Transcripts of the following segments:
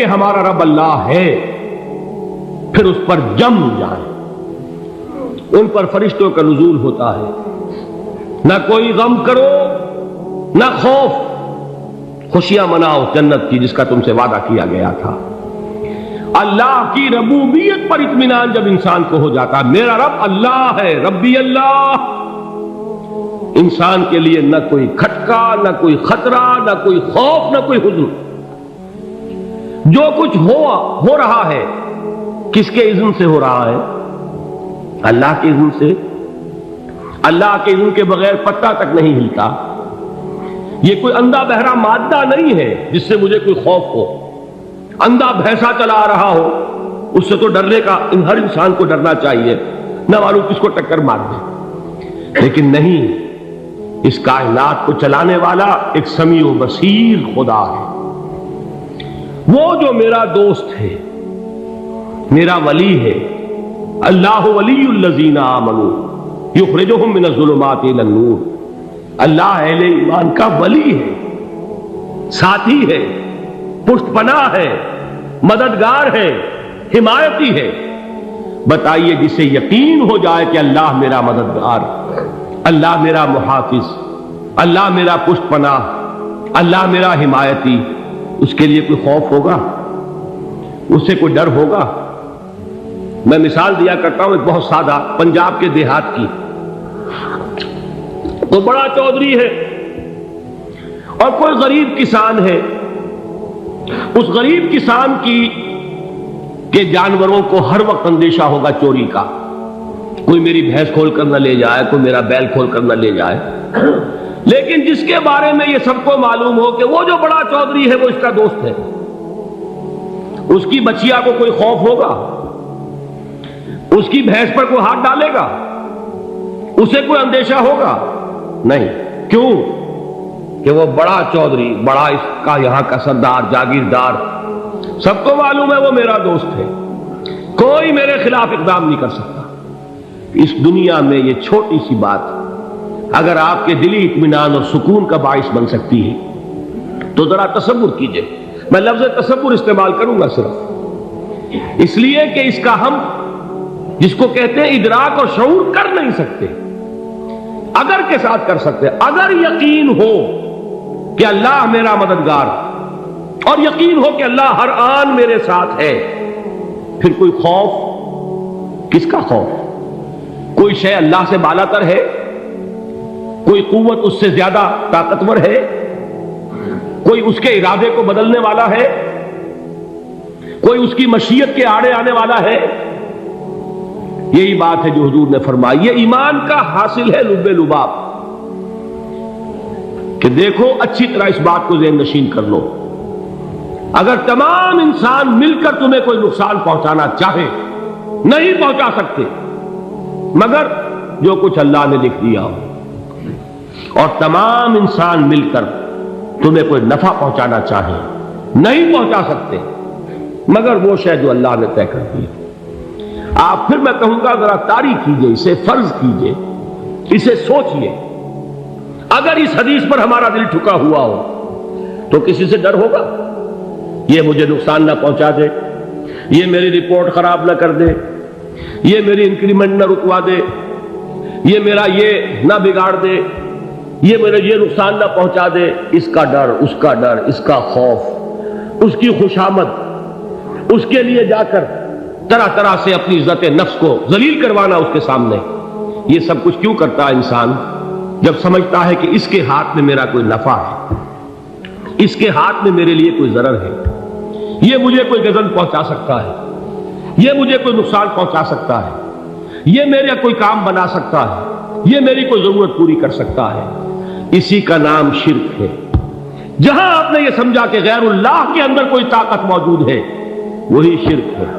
کہ ہمارا رب اللہ ہے، پھر اس پر جم جائیں۔ ان پر فرشتوں کا نزول ہوتا ہے، نہ کوئی غم کرو نہ خوف، خوشیاں مناؤ جنت کی جس کا تم سے وعدہ کیا گیا تھا۔ اللہ کی ربوبیت پر اطمینان جب انسان کو ہو جاتا، میرا رب اللہ ہے، ربی اللہ، انسان کے لیے نہ کوئی کھٹکا، نہ کوئی خطرہ، نہ کوئی خوف، نہ کوئی حزن۔ جو کچھ ہو رہا ہے کس کے اذن سے ہو رہا ہے؟ اللہ کے اذن سے۔ اللہ کے اذن کے بغیر پتہ تک نہیں ہلتا۔ یہ کوئی اندھا بہرا مادہ نہیں ہے جس سے مجھے کوئی خوف ہو۔ اندھا بھینسا چلا آ رہا ہو اس سے تو ڈرنے کا ہر انسان کو ڈرنا چاہیے، نہ معلوم کس کو ٹکر مار دے، لیکن نہیں، اس کائنات کو چلانے والا ایک سمیع و بصیر خدا ہے۔ وہ جو میرا دوست ہے، میرا ولی ہے، اللہ ولی الذین آمنوا یخرجہم من الظلمات الی النور، اللہ اہل ایمان کا ولی ہے، ساتھی ہے، پشت پناہ ہے، مددگار ہے، حمایتی ہے۔ بتائیے جسے یقین ہو جائے کہ اللہ میرا مددگار، اللہ میرا محافظ، اللہ میرا پشت پناہ، اللہ میرا حمایتی، اس کے لیے کوئی خوف ہوگا؟ اس سے کوئی ڈر ہوگا؟ میں مثال دیا کرتا ہوں ایک بہت سادہ، پنجاب کے دیہات کی۔ تو بڑا چودھری ہے اور کوئی غریب کسان ہے، اس غریب کسان کے جانوروں کو ہر وقت اندیشہ ہوگا چوری کا، کوئی میری بھینس کھول کر نہ لے جائے، کوئی میرا بیل کھول کر نہ لے جائے۔ لیکن جس کے بارے میں یہ سب کو معلوم ہو کہ وہ جو بڑا چودھری ہے وہ اس کا دوست ہے، اس کی بچیا کو کوئی خوف ہوگا؟ اس کی بھینس پر کوئی ہاتھ ڈالے گا؟ اسے کوئی اندیشہ ہوگا؟ نہیں۔ کیوں؟ کہ وہ بڑا چودھری، بڑا اس کا یہاں کا سردار، جاگیردار، سب کو معلوم ہے وہ میرا دوست ہے، کوئی میرے خلاف اقدام نہیں کر سکتا۔ اس دنیا میں یہ چھوٹی سی بات اگر آپ کے دلی اطمینان اور سکون کا باعث بن سکتی ہے تو ذرا تصور کیجئے۔ میں لفظ تصور استعمال کروں گا صرف اس لیے کہ اس کا ہم جس کو کہتے ہیں ادراک اور شعور کر نہیں سکتے، اگر کے ساتھ کر سکتے۔ اگر یقین ہو کہ اللہ میرا مددگار اور یقین ہو کہ اللہ ہر آن میرے ساتھ ہے، پھر کوئی خوف؟ کس کا خوف؟ کوئی شے اللہ سے بالا تر ہے؟ کوئی قوت اس سے زیادہ طاقتور ہے؟ کوئی اس کے ارادے کو بدلنے والا ہے؟ کوئی اس کی مشیت کے آڑے آنے والا ہے؟ یہی بات ہے جو حضور نے فرمائی، یہ ایمان کا حاصل ہے لب لباب، کہ دیکھو اچھی طرح اس بات کو ذہن نشین کر لو، اگر تمام انسان مل کر تمہیں کوئی نقصان پہنچانا چاہے نہیں پہنچا سکتے، مگر جو کچھ اللہ نے لکھ دیا ہو، اور تمام انسان مل کر تمہیں کوئی نفع پہنچانا چاہے نہیں پہنچا سکتے، مگر وہ شے جو اللہ نے طے کر دی۔ آپ پھر میں کہوں گا ذرا طاری کیجئے، اسے فرض کیجئے، اسے سوچئے، اگر اس حدیث پر ہمارا دل ٹھکا ہوا ہو تو کسی سے ڈر ہوگا؟ یہ مجھے نقصان نہ پہنچا دے، یہ میری رپورٹ خراب نہ کر دے، یہ میری انکریمنٹ نہ رکوا دے، یہ میرا یہ نہ بگاڑ دے، یہ میرا یہ نقصان نہ پہنچا دے، اس کا ڈر، اس کا ڈر، اس کا خوف، اس کی خوشامد، اس کے لیے جا کر طرح طرح سے اپنی عزت نفس کو ذلیل کروانا اس کے سامنے۔ یہ سب کچھ کیوں کرتا ہے انسان؟ جب سمجھتا ہے کہ اس کے ہاتھ میں میرا کوئی نفع ہے، اس کے ہاتھ میں میرے لیے کوئی ضرر ہے، یہ مجھے کوئی غضب پہنچا سکتا ہے، یہ مجھے کوئی نقصان پہنچا سکتا ہے، یہ میرا کوئی کام بنا سکتا ہے، یہ میری کوئی ضرورت پوری کر سکتا ہے، اسی کا نام شرک ہے۔ جہاں آپ نے یہ سمجھا کہ غیر اللہ کے اندر کوئی طاقت موجود ہے، وہی شرک ہے۔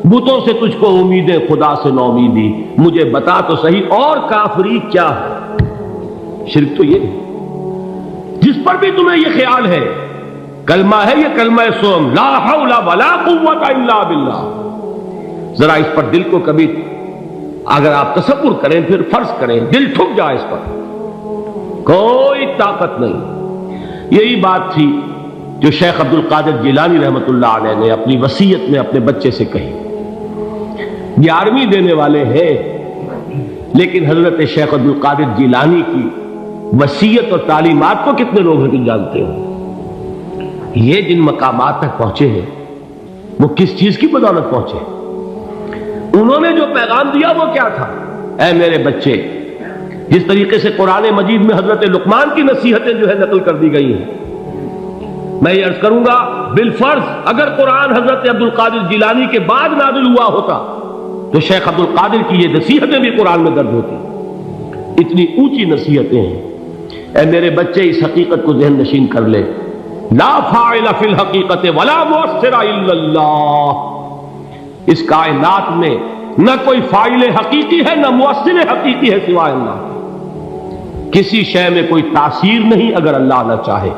بتوں سے تجھ کو امیدیں، خدا سے نومیدی، مجھے بتا تو صحیح اور کافری کیا ہے؟ شرک تو یہ ہے۔ جس پر بھی تمہیں یہ خیال ہے، کلمہ ہے یہ کلمہ سوم، لا حول ولا قوت الا باللہ، ذرا اس پر دل کو کبھی اگر آپ تصور کریں، پھر فرض کریں، دل ٹھک جائے اس پر، کوئی طاقت نہیں۔ یہی بات تھی جو شیخ عبد القادر جیلانی رحمۃ اللہ علیہ نے اپنی وصیت میں اپنے بچے سے کہی. 11ویں دینے والے ہیں، لیکن حضرت شیخ عبد القادر جیلانی کی وصیت اور تعلیمات کو کتنے لوگ ہیں تم جانتے ہو؟ یہ جن مقامات تک پہنچے ہیں وہ کس چیز کی بدولت پہنچے؟ انہوں نے جو پیغام دیا وہ کیا تھا؟ اے میرے بچے، جس طریقے سے قرآن مجید میں حضرت لقمان کی نصیحتیں جو ہے نقل کر دی گئی ہیں، میں یہ عرض کروں گا بالفرض اگر قرآن حضرت عبد القادر جیلانی کے بعد نازل ہوا ہوتا تو شیخ عبد القادر کی یہ نصیحتیں بھی قرآن میں درج ہوتی. اتنی اونچی نصیحتیں ہیں. اے میرے بچے، اس حقیقت کو ذہن نشین کر لے، لا فاعل فی الحقیقت ولا مؤثر الا اللہ. اس کائنات میں نہ کوئی فاعل حقیقی ہے نہ مؤثر حقیقی ہے سوائے اللہ. کسی شے میں کوئی تاثیر نہیں اگر اللہ نہ چاہے.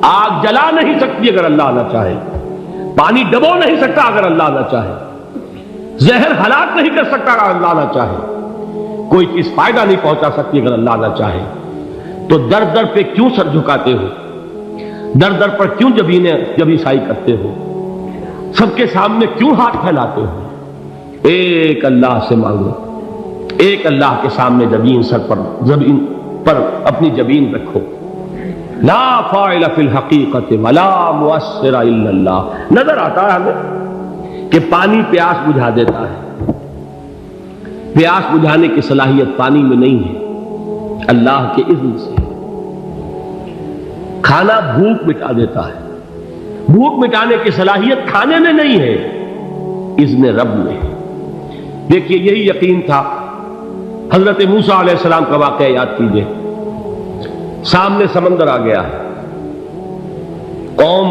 آگ جلا نہیں سکتی اگر اللہ نہ چاہے. پانی ڈبو نہیں سکتا اگر اللہ نہ چاہے. زہر ہلاک نہیں کر سکتا اگر اللہ نہ چاہے. کوئی چیز فائدہ نہیں پہنچا سکتی اگر اللہ نہ چاہے. تو در در پہ کیوں سر جھکاتے ہو؟ در در پر کیوں جبیں سائی کرتے ہو؟ سب کے سامنے کیوں ہاتھ پھیلاتے ہو؟ ایک اللہ سے مانگو، ایک اللہ کے سامنے زمین پر اپنی جبین رکھو. لا فاعل فی الحقیقت ولا مؤثر الا اللہ. نظر آتا ہے ہمیں کہ پانی پیاس بجھا دیتا ہے. پیاس بجھانے کی صلاحیت پانی میں نہیں ہے، اللہ کے اذن سے. کھانا بھوک مٹا دیتا ہے. بھوک مٹانے کی صلاحیت کھانے میں نہیں ہے، اذن رب میں. دیکھیے یہی یقین تھا. حضرت موسیٰ علیہ السلام کا واقعہ یاد کیجئے. سامنے سمندر آ گیا ہے، قوم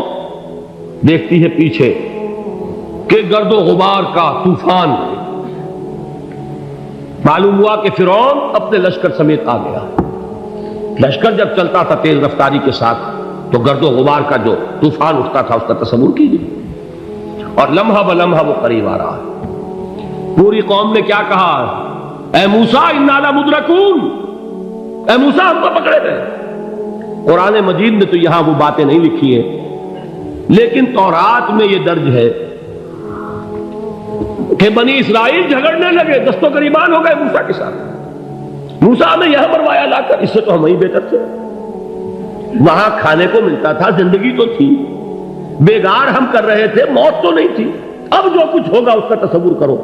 دیکھتی ہے پیچھے کہ گرد و غبار کا طوفان. معلوم ہوا کہ فرعون اپنے لشکر سمیت آ گیا. لشکر جب چلتا تھا تیز رفتاری کے ساتھ تو گرد و غبار کا جو طوفان اٹھتا تھا اس کا تصور کیجیے. اور لمحہ بلمحہ وہ قریب آ رہا ہے. پوری قوم نے کیا کہا؟ اے موسیٰ انا لمدرکون، اے موسیٰ ہم کو پکڑے گئے. قرآن مجید میں تو یہاں وہ باتیں نہیں لکھی ہیں، لیکن تورات میں یہ درج ہے کہ بنی اسرائیل جھگڑنے لگے، دست و گریبان ہو گئے موسیٰ کے ساتھ. موسیٰ نے یہاں مروایا لا کر، اس سے تو ہم ہی بہتر تھے. وہاں کھانے کو ملتا تھا، زندگی تو تھی. بیگار ہم کر رہے تھے، موت تو نہیں تھی. اب جو کچھ ہوگا اس کا تصور کرو،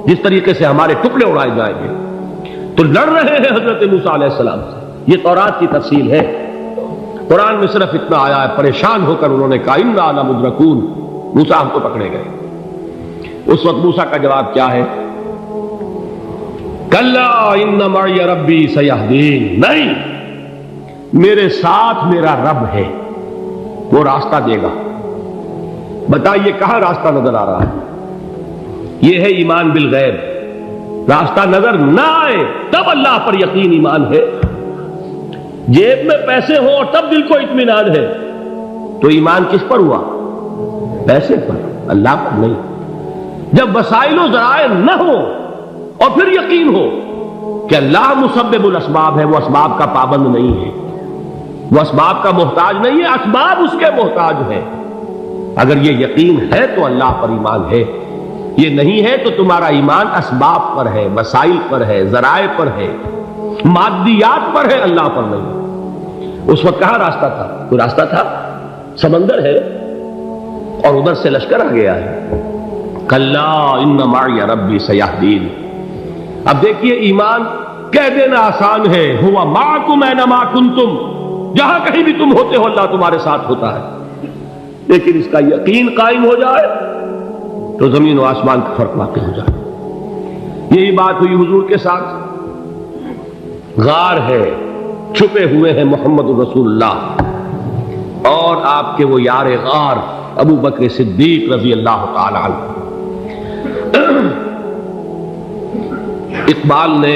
جس طریقے سے ہمارے ٹکڑے اڑائے جائیں گے. تو لڑ رہے ہیں حضرت موسیٰ علیہ السلام سے. یہ تورات کی تفصیل ہے. قرآن میں صرف اتنا آیا ہے، پریشان ہو کر انہوں نے کہا انا لمدرکون، موسیٰ ہم کو پکڑے گئے. اس وقت موسیٰ کا جواب کیا ہے؟ کلا ان معی ربی سیہدین. نہیں، میرے ساتھ میرا رب ہے، وہ راستہ دے گا. بتائیے کہاں راستہ نظر آ رہا ہے؟ یہ ہے ایمان بالغیب. راستہ نظر نہ آئے تب اللہ پر یقین ایمان ہے. جیب میں پیسے ہوں اور تب دل کو اطمینان ہے تو ایمان کس پر ہوا؟ پیسے پر، اللہ پر نہیں. جب وسائل و ذرائع نہ ہو اور پھر یقین ہو کہ اللہ مسبب الاسباب ہے، وہ اسباب کا پابند نہیں ہے، وہ اسباب کا محتاج نہیں ہے، اسباب اس کے محتاج ہے. اگر یہ یقین ہے تو اللہ پر ایمان ہے. یہ نہیں ہے تو تمہارا ایمان اسباب پر ہے، وسائل پر ہے، ذرائع پر ہے، مادیات پر ہے، اللہ پر نہیں. اس وقت کہاں راستہ تھا؟ کوئی راستہ تھا؟ سمندر ہے اور ادھر سے لشکر آ گیا ہے. کلا ان معی ربی سیہدین. اب دیکھیے ایمان کہہ دینا آسان ہے، ہوا معکم اینما کنتم، جہاں کہیں بھی تم ہوتے ہو اللہ تمہارے ساتھ ہوتا ہے. لیکن اس کا یقین قائم ہو جائے تو زمین و آسمان کا فرق واقع ہو جائے. یہی بات ہوئی حضور کے ساتھ. غار ہے، چھپے ہوئے ہیں محمد رسول اللہ اور آپ کے وہ یار غار ابو بکر صدیق رضی اللہ تعالی عنہ. اقبال نے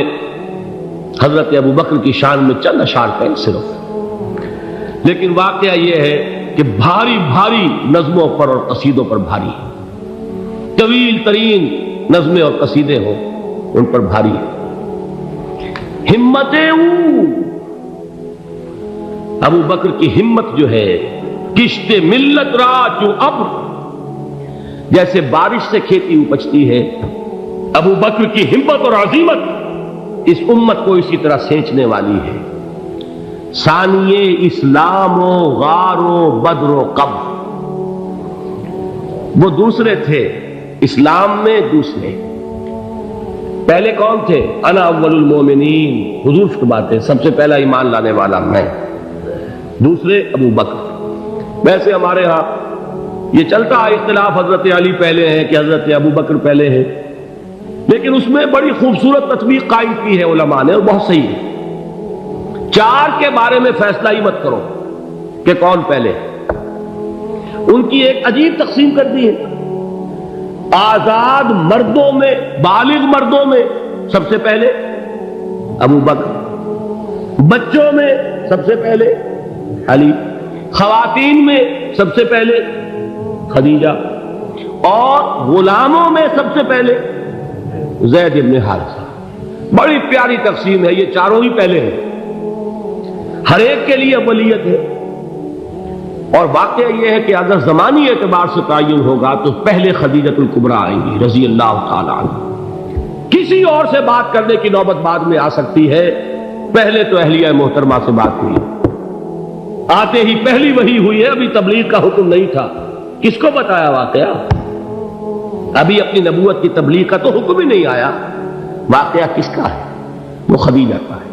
حضرت ابو بکر کی شان میں چند اشعار کہیں صرف، لیکن واقعہ یہ ہے کہ بھاری بھاری نظموں پر اور قصیدوں پر بھاری ہے. طویل ترین نظمیں اور قصیدے ہوں ان پر بھاری ہے. ہمتیں ابو بکر کی ہمت جو ہے کشت ملت را چو ابر، جیسے بارش سے کھیتی اپجتی ہے، ابو بکر کی ہمت اور عزیمت اس امت کو اسی طرح سینچنے والی ہے۔ ثانیے اسلام و غار و بدر و قبر، وہ دوسرے تھے اسلام میں، دوسرے پہلے کون تھے؟ انا اول المومنین، حضور فرماتے ہیں سب سے پہلا ایمان لانے والا میں، دوسرے ابو بکر۔ ویسے ہمارے ہاں یہ چلتا ہے اختلاف، حضرت علی پہلے ہیں کہ حضرت ابو بکر پہلے ہیں، لیکن اس میں بڑی خوبصورت تطبیق قائم کی ہے علماء نے، اور بہت صحیح ہے۔ چار کے بارے میں فیصلہ ہی مت کرو کہ کون پہلے، ان کی ایک عجیب تقسیم کر دی ہے۔ آزاد مردوں میں، بالغ مردوں میں سب سے پہلے ابو بکر، بچوں میں سب سے پہلے علی، خواتین میں سب سے پہلے خدیجہ، اور غلاموں میں سب سے پہلے زید بن حارثہ۔ بڑی پیاری تقسیم ہے، یہ چاروں ہی پہلے ہیں، ہر ایک کے لیے اولیت ہے۔ اور واقعہ یہ ہے کہ اگر زمانی اعتبار سے تعین ہوگا تو پہلے خدیجۃ الکبریٰ آئیں گی رضی اللہ تعالی عنہ، کسی اور سے بات کرنے کی نوبت بعد میں آ سکتی ہے، پہلے تو اہلیہ محترمہ سے بات ہوئی، آتے ہی پہلی وحی ہوئی ہے، ابھی تبلیغ کا حکم نہیں تھا۔ کس کو بتایا واقعہ؟ ابھی اپنی نبوت کی تبلیغ کا تو حکم ہی نہیں آیا، واقعہ کس کا ہے؟ وہ خدیجہ کا ہے۔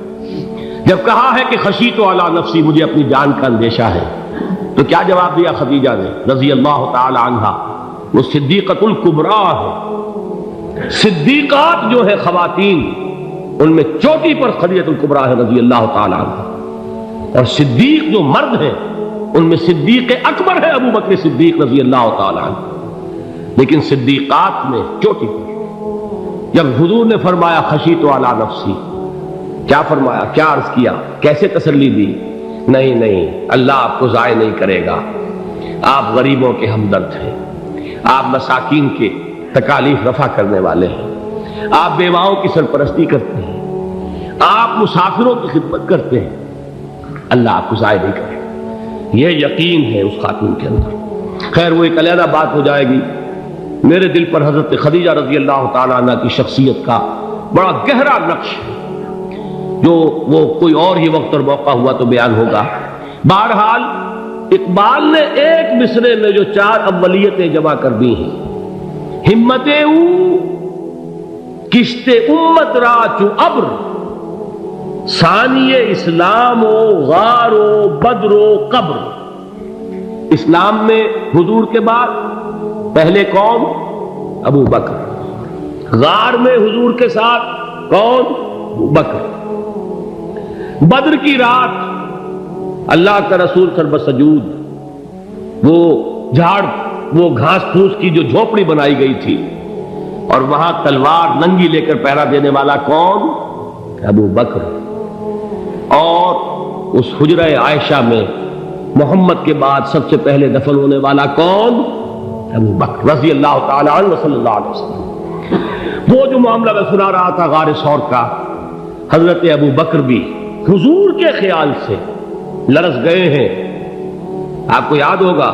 جب کہا ہے کہ خشیت علی نفسی، مجھے اپنی جان کا اندیشہ ہے، تو کیا جواب دیا خدیجہ نے رضی اللہ تعالی عنہا؟ وہ صدیقۃ الکبریٰ ہے، صدیقات جو ہے خواتین ان میں چوٹی پر خدیجۃ الکبریٰ ہے رضی اللہ تعالی عنہا، اور صدیق جو مرد ہیں ان میں صدیق اکبر ہے ابو بکر صدیق رضی اللہ تعالی عنہ، لیکن صدیقات میں چوٹی پر۔ جب حضور نے فرمایا خشیت علی نفسی، کیا فرمایا، کیا عرض کیا، کیسے تسلی دی؟ نہیں نہیں، اللہ آپ کو ضائع نہیں کرے گا، آپ غریبوں کے ہمدرد ہیں، آپ مساکین کے تکالیف رفع کرنے والے ہیں، آپ بیواؤں کی سرپرستی کرتے ہیں، آپ مسافروں کی خدمت کرتے ہیں، اللہ آپ کو ضائع نہیں کرے گا۔ یہ یقین ہے اس خاتون کے اندر۔ خیر وہ ایک علیحدہ بات ہو جائے گی۔ میرے دل پر حضرت خدیجہ رضی اللہ تعالیٰ عنہ کی شخصیت کا بڑا گہرا نقش ہے، جو وہ کوئی اور ہی وقت اور موقع ہوا تو بیان ہوگا۔ بہرحال اقبال نے ایک مصرے میں جو چار اولیتیں جمع کر دی ہیں، ہمت او کشت امت را چو ابر، ثانی اسلام و غار و بدر و قبر۔ اسلام میں حضور کے بعد پہلے کون؟ ابو بکر۔ غار میں حضور کے ساتھ کون؟ ابو بکر۔ بدر کی رات اللہ کا رسول سر بسجود، وہ جھاڑ، وہ گھاس پھوس کی جو جھوپڑی بنائی گئی تھی، اور وہاں تلوار ننگی لے کر پہرا دینے والا کون؟ ابو بکر۔ اور اس حجرہ عائشہ میں محمد کے بعد سب سے پہلے دفن ہونے والا کون؟ ابو بکر رضی اللہ تعالی عنہ صلی اللہ علیہ وسلم۔ وہ جو معاملہ میں سنا رہا تھا غار ثور کا، حضرت ابو بکر بھی حضور کے خیال سے لرز گئے ہیں۔ آپ کو یاد ہوگا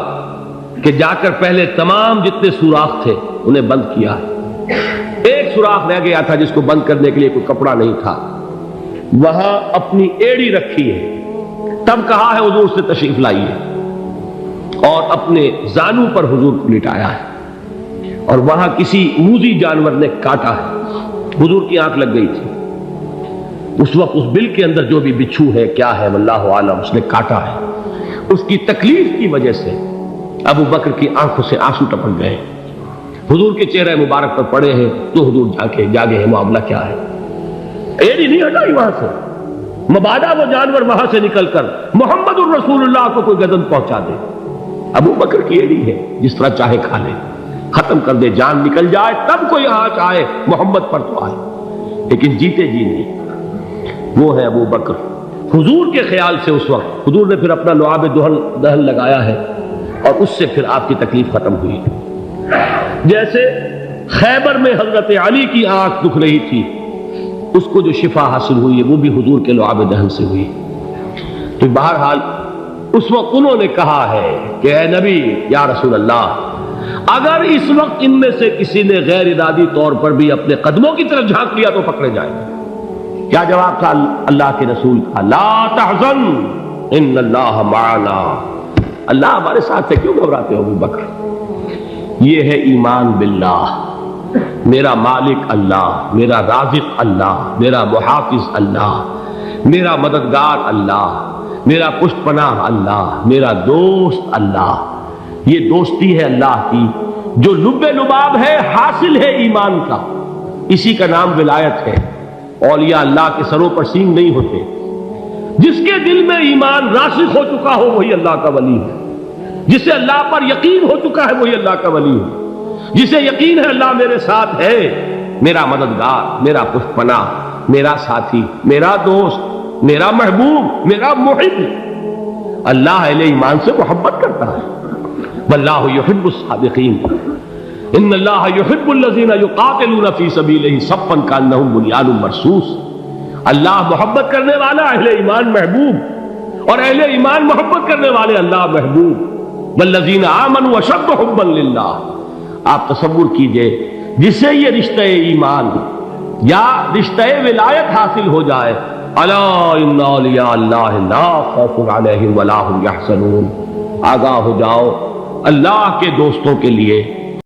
کہ جا کر پہلے تمام جتنے سوراخ تھے انہیں بند کیا ہے، ایک سوراخ رہ گیا تھا جس کو بند کرنے کے لیے کوئی کپڑا نہیں تھا، وہاں اپنی ایڑی رکھی ہے، تب کہا ہے حضور سے تشریف لائیے، اور اپنے زانو پر حضور کو لٹایا ہے، اور وہاں کسی موذی جانور نے کاٹا ہے، حضور کی آنکھ لگ گئی تھی، اس وقت اس بل کے اندر جو بھی بچھو ہے کیا ہے واللہ عالم، اس نے کاٹا ہے، اس کی تکلیف کی وجہ سے ابو بکر کی آنکھوں سے آنسو ٹپک گئے، حضور کے چہرے مبارک پر پڑے ہیں، تو حضور جاگے ہیں، معاملہ کیا ہے؟ ایڑی نہیں ہٹائی وہاں سے، مبادا وہ جانور وہاں سے نکل کر محمد الرسول اللہ کو کوئی گزن پہنچا دے، ابو بکر کی ایڑی ہے، جس طرح چاہے کھا لے، ختم کر دے، جان نکل جائے تب کوئی آنچ آئے، محمد پر تو آئے، لیکن جیتے جی نہیں۔ وہ ہے ابو بکر حضور کے خیال سے۔ اس وقت حضور نے پھر اپنا لعاب دہن لگایا ہے، اور اس سے پھر آپ کی تکلیف ختم ہوئی۔ جیسے خیبر میں حضرت علی کی آنکھ دکھ رہی تھی، اس کو جو شفا حاصل ہوئی ہے وہ بھی حضور کے لعاب دہن سے ہوئی۔ تو بہرحال اس وقت انہوں نے کہا ہے کہ اے نبی یا رسول اللہ، اگر اس وقت ان میں سے کسی نے غیر ارادی طور پر بھی اپنے قدموں کی طرف جھانک لیا تو پکڑے جائیں گے۔ کیا جواب تھا اللہ کے رسول کا؟ لا تحزن ان اللہ معنا، اللہ ہمارے ساتھ ہے، کیوں گھبراتے ہو ابو بکر؟ یہ ہے ایمان باللہ، میرا مالک اللہ، میرا رازق اللہ، میرا محافظ اللہ، میرا مددگار اللہ، میرا پشت پناہ اللہ، میرا دوست اللہ۔ یہ دوستی ہے اللہ کی جو لب لباب ہے، حاصل ہے ایمان کا، اسی کا نام ولایت ہے۔ اولیاء اللہ کے سروں پر سینگ نہیں ہوتے، جس کے دل میں ایمان راسخ ہو چکا ہو وہی اللہ کا ولی ہے، جسے اللہ پر یقین ہو چکا ہے وہی اللہ کا ولی ہے، جسے یقین ہے اللہ میرے ساتھ ہے، میرا مددگار، میرا پشت پناہ، میرا ساتھی، میرا دوست، میرا محبوب، میرا محب۔ اللہ اہل ایمان سے محبت کرتا ہے۔ واللہ یحب الصادقین، ان اللہ یحب الذین یقاتلون فی سبیلہ صفا کانہم بنیان مرصوص۔ اللہ محبت کرنے والا، اہل ایمان محبوب، اور اہل ایمان محبت کرنے والے اللہ محبوب۔ والذین آمنوا اشد حبا للہ۔ آپ تصور کیجئے جسے یہ رشتہ ایمان یا رشتہ ولایت حاصل ہو جائے، الا ان اولیاء اللہ لا خوف علیہم ولا هم یحزنون، آگاہ ہو جاؤ، اللہ کے دوستوں کے لیے